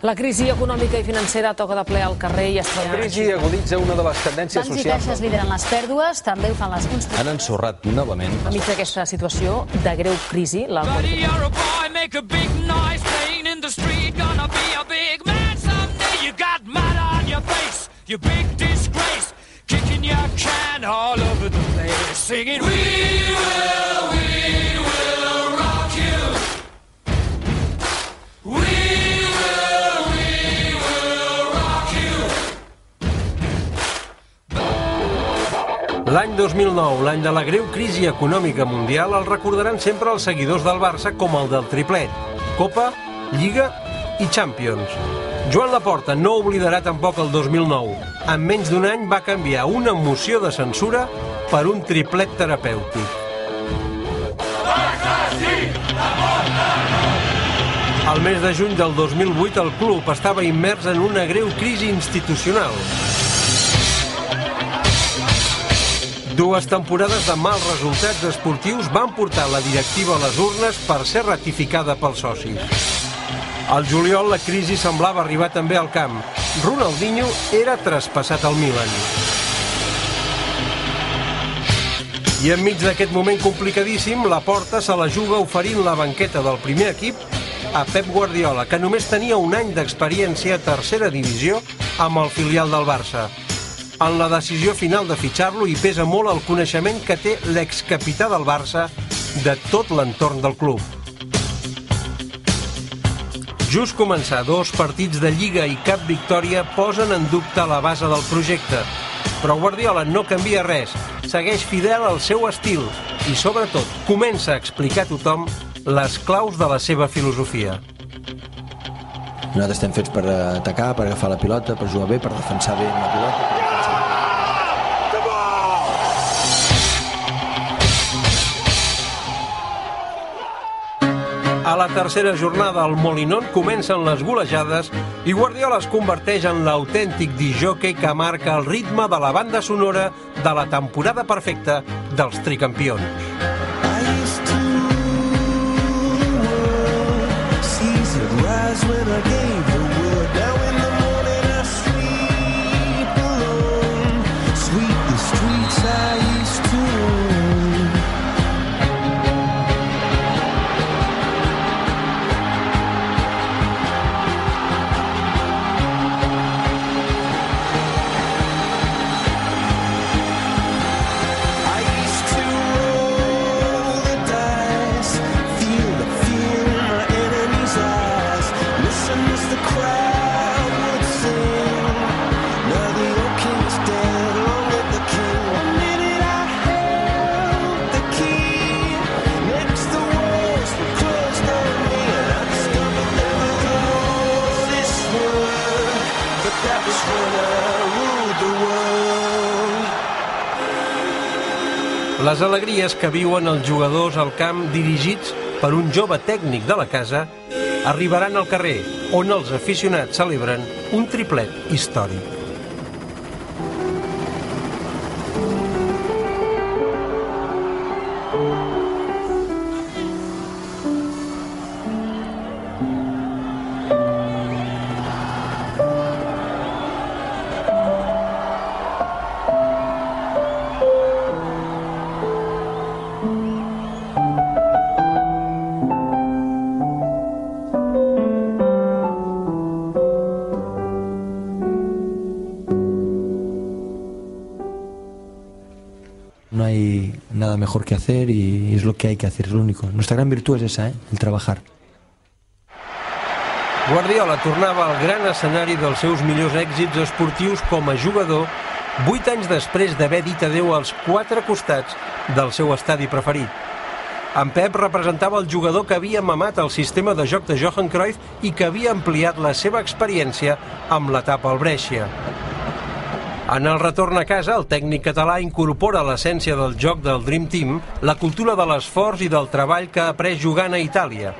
La crisi econòmica i financera toca de ple al carrer i La crisi aguditza una de les tendències Bancs i socials. caixes lideren les pèrdues, també ho fan les construccions. Han ensorrat novament. Enmig d'aquesta situació de greu crisi, la L'any 2009, l'any de la greu crisi econòmica mundial, el recordaran sempre els seguidors del Barça com el del triplet. Copa, Lliga i Champions. Joan Laporta no oblidarà tampoc el 2009. En menys d'un any va canviar una moció de censura per un triplet terapèutic. Al mes de juny del 2008 el club estava immers en una greu crisi institucional. Dues temporades de mals resultats esportius van portar la directiva a les urnes per ser ratificada pels socis. Al juliol la crisi semblava arribar també al camp. Ronaldinho era traspassat al Milan. I enmig d'aquest moment complicadíssim, Laporta se la juga oferint la banqueta del primer equip a Pep Guardiola, que només tenia un any d'experiència a tercera divisió amb el filial del Barça. En la decisió final de fitxar-lo hi pesa molt el coneixement que té l'excapità del Barça de tot l'entorn del club. Just començar 2 partits de Lliga i cap victòria posen en dubte la base del projecte. Però Guardiola no canvia res, segueix fidel al seu estil i, sobretot, comença a explicar a tothom les claus de la seva filosofia. Nosaltres estem fets per atacar, per agafar la pilota, per jugar bé, per defensar bé la pilota. A la tercera jornada al Molinón comencen les golejades i Guardiola es converteix en l'autèntic discjòquei que marca el ritme de la banda sonora de la temporada perfecta dels tricampions. Les alegries que viuen els jugadors al camp dirigits per un jove tècnic de la casa arribaran al carrer, on els aficionats celebren un triplet històric. No hay nada mejor que hacer y es lo que hay que hacer, es lo único. Nuestra gran virtud es esa, el trabajar. Guardiola tornava al gran escenari dels seus millors èxits esportius com a jugador 8 anys després d'haver dit adeu als 4 costats del seu estadi preferit. En Pep representava el jugador que havia mamat el sistema de joc de Johan Cruyff i que havia ampliat la seva experiència amb l'etapa al Brescia. En el retorn a casa, el tècnic català incorpora l'essència del joc del Dream Team, la cultura de l'esforç i del treball que ha après jugant a Itàlia.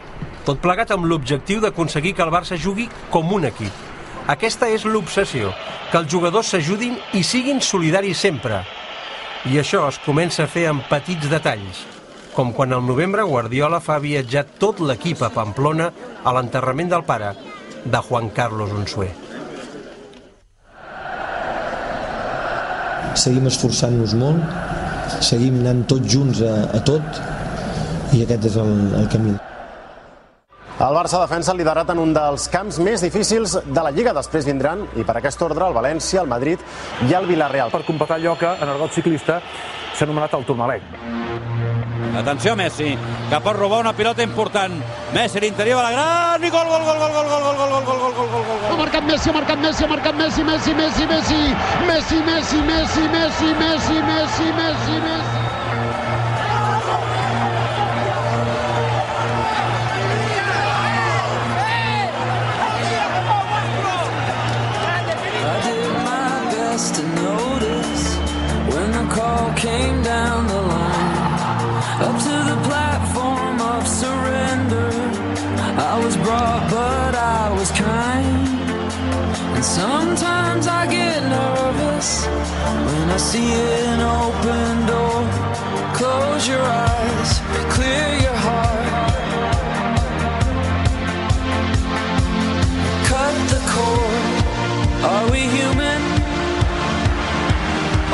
Tot plegat amb l'objectiu d'aconseguir que el Barça jugui com un equip. Aquesta és l'obsessió, que els jugadors s'ajudin i siguin solidaris sempre. I això es comença a fer amb petits detalls, com quan al novembre Guardiola fa viatjar tot l'equip a Pamplona a l'enterrament del pare de Juan Carlos Unzué. Seguim esforçant-nos molt, seguim anant tots junts a tot i aquest és el camí. El Barça defensa el liderat en un dels camps més difícils de la Lliga. Després vindran, i per aquest ordre, el València, el Madrid i el Villarreal. Per completar allò que en argot ciclista s'ha anomenat el Tourmalet. Atenció Messi, que pot robar una pilota important. Messi, l'interior a la gran i gol, gol, gol, gol, gol, gol, gol, gol, gol, gol, gol, gol, gol. Ha marcat Messi, ha marcat Messi, ha marcat Messi, Messi, Messi, Messi, Messi, Messi, Messi, Messi, Messi, Messi, Messi, Messi. To notice when the call came down the line up to the platform of surrender. I was brought but I was kind, and sometimes I get nervous when I see an open door. Close your eyes, clear your heart, cut the cord. Are we human?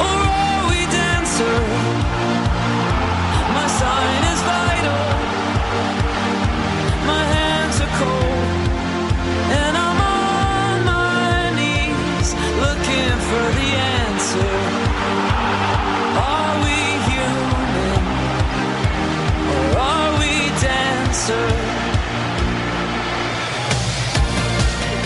Or are we dancer? My sign is vital, my hands are cold, and I'm on my knees looking for the answer. Are we human? Or are we dancer?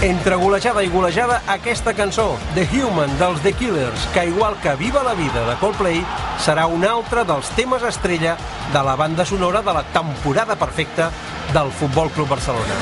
Entre golejada i golejada, aquesta cançó, The Human, dels The Killers, que igual que Viva la vida de Coldplay, serà un altre dels temes estrella de la banda sonora de la temporada perfecta del Futbol Club Barcelona.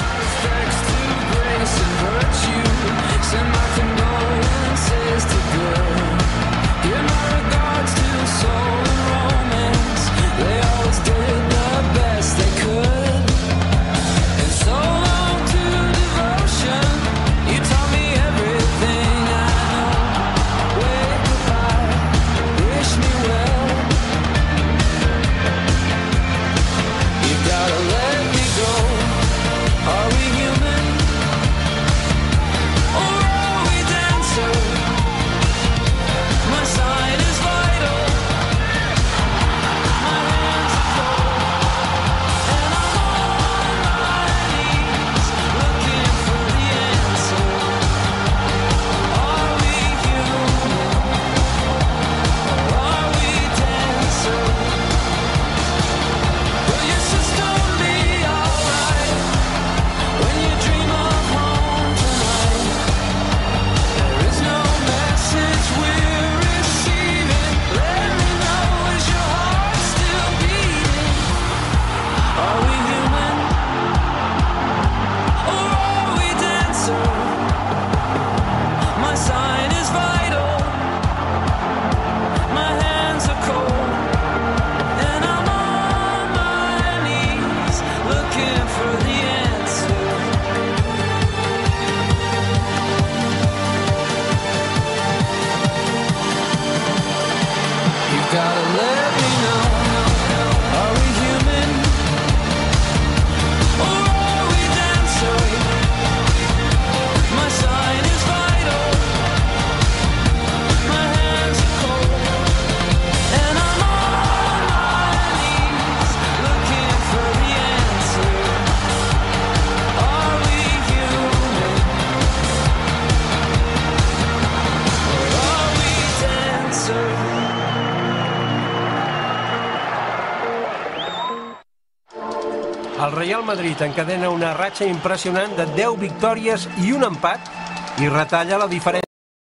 El Real Madrid encadena una ratxa impressionant de 10 victòries i un empat i retalla la diferència